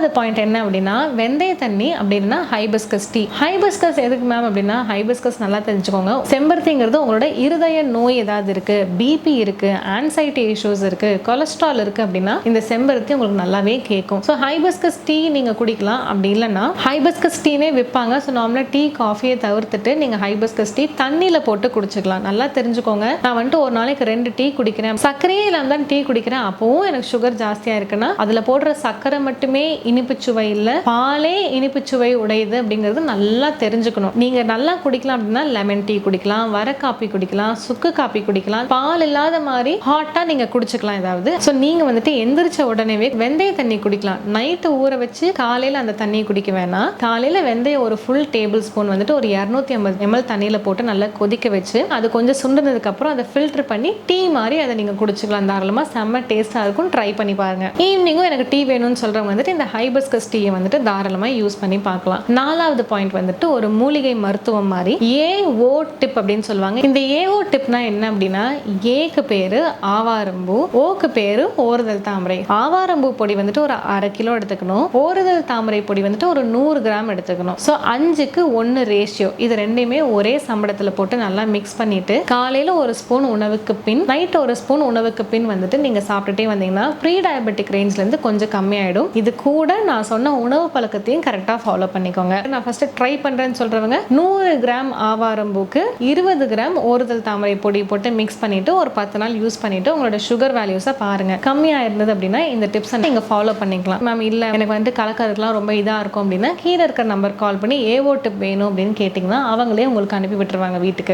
4வது பாயிண்ட் என்ன அப்படின்னா வெந்தய தண்ணி அப்படின்னா ஹைபிஸ்கஸ் டீ. ஹைபிஸ்கஸ் எதுக்கு மேம் அப்படின்னா ஹைபிஸ்கஸ் நல்லா தெரிஞ்சுக்கோங்க. செம்பருத்திங்கிறது உங்களோட இருதய நோய் ஏதாவது இருக்கு, பிபி இருக்கு, ஆன்சைட்டி இஷ்யூஸ் இருக்கு, கொலஸ்ட்ரால் இருக்கு அப்படின்னா இந்த செம்பருத்தி உங்களுக்கு நல்லாவே கேட்கும். ஸோ ஹைபிஸ்கஸ் டீ நீங்க குடிக்கலாம். அப்படி இல்லைன்னா ஹைபிஸ்கஸ் டீனே விற்பாங்க. ஸோ நார்மலாக டீ காஃபியை தவிர்த்துட்டு நீங்க ஹைபிஸ்கஸ் டீ தண்ணியில போட்டு குடிச்சுக்கலாம். நல்லா தெரிஞ்சுக்கோங்க. நான் வந்துட்டு ஒரு நாளைக்கு 2 டீ குடிக்கிறேன், சர்க்கரையே இல்லாம தான் டீ குடிக்கிறேன், அப்பவும் எனக்கு சுகர் ஜாஸ்தியா இருக்குன்னா அதுல போடுற சர்க்கரை மட்டுமே இனிப்பு சுவை இல்ல, பாலே இனிப்பு சுவை உடையது அப்படிங்கிறது நல்லா தெரிஞ்சுக்கணும். நீங்க நல்லா குடிக்கலாம் அப்படின்னா லெமன் டீ குடிக்கலாம், வர காப்பி குடிக்கலாம், சுக்கு காப்பி குடிக்கலாம், பால் இல்லாத மாதிரி ஹாட்டா நீங்க குடிச்சுக்கலாம் ஏதாவது. ஸோ நீங்க வந்துட்டு எந்திரிச்ச உடனேவே வெந்தய தண்ணி குடிக்கலாம். நைட்டு ஊற வச்சு காலையில அந்த தண்ணியை குடிக்க வேணாம். காலையில வெந்தயம் ஒரு ஃபுல் டேபிள் ஸ்பூன் வந்துட்டு ஒரு 250 ml தண்ணியில போட்டு நல்லா கொதிக்க வச்சு அது கொஞ்சம் சுண்டுனதுக்கு அப்புறம் அதை ஃபில்டர் பண்ணி டீ மாதிரி அதை நீங்க குடிச்சுக்கலாம். தாராளமா செம்ம டேஸ்டா இருக்கும். ட்ரை பண்ணி பாருங்க. ஈவினிங்கும் எனக்கு டீ வேணும்னு சொல்றவங்க வந்துட்டு இந்த ஹைபிஸ்கஸ் டீயை வந்துட்டு தாராளமா யூஸ் பண்ணி பார்க்கலாம். 4வது பாயிண்ட் வந்துட்டு ஒரு மூலிகை மருத்துவம் மாதிரி ஏஓ டிப் அப்படின்னு சொல்லுவாங்க. இந்த ஏஓ டிப்னா என்ன அப்படின்னா ஏக்கு பேரு ஆவாரம்பூ, ஓக்கு பேரு ஓறுதல் தாமரை. ஆவாரம்பூ பொடி வந்துட்டு ஒரு 1/2 கிலோ எடுத்துக்கணும். ஓறுதல் தாமரை பொடி வந்துட்டு ஒரு 100 கிராம் எடுத்துக்கணும். ஸோ 5க்கு 1 ரேஷியோ. இது ரெண்டையுமே ஒரே சம்பளத்துல போட்டு நல்லா மிக்ஸ் பண்ணிட்டு காலையில ஒரு ஸ்பூன் உணவுக்கு பின், நைட் ஒரு ஸ்பூன் உணவுக்கு பின் வந்துட்டு நீங்க சாப்பிட்டுட்டே வந்தீங்கன்னா ப்ரீ டயபெட்டிக் ரேஞ்ச்ல இருந்து கொஞ்சம் கம்மியாயிடும். இது கூட நான் சொன்ன உணவு பழக்கத்தையும் கரெக்டா ஃபாலோ பண்ணிக்கோங்க. நான் ஃபர்ஸ்ட் ட்ரை பண்றேன்னு சொல்றவங்க 100 கிராம் ஆவாரம்பூக்கு 20 கிராம் ஓறுதல் தாமரை பொடி போட்டு மிக்ஸ் பண்ணிட்டு ஒரு 10 நாள் யூஸ் பண்ணிட்டு உங்களோட சுகர் வேல்யூஸை பாருங்க. கம்மியா இருந்தது அப்படின்னா இந்த டிப்ஸை நீங்க ஃபாலோ பண்ணிக்கலாம். மேம் இல்ல எனக்கு வந்து கலக்கறதுலாம் ரொம்ப இதா இருக்கும் அப்படின்னா கீழே இருக்கிற நம்பர் கால் பண்ணி ஏஓ டிப் வேணும் அப்படின்னு கேட்டீங்கன்னா அவங்களே உங்களுக்கு அனுப்பி விட்டுருவாங்க வீட்டுக்கு.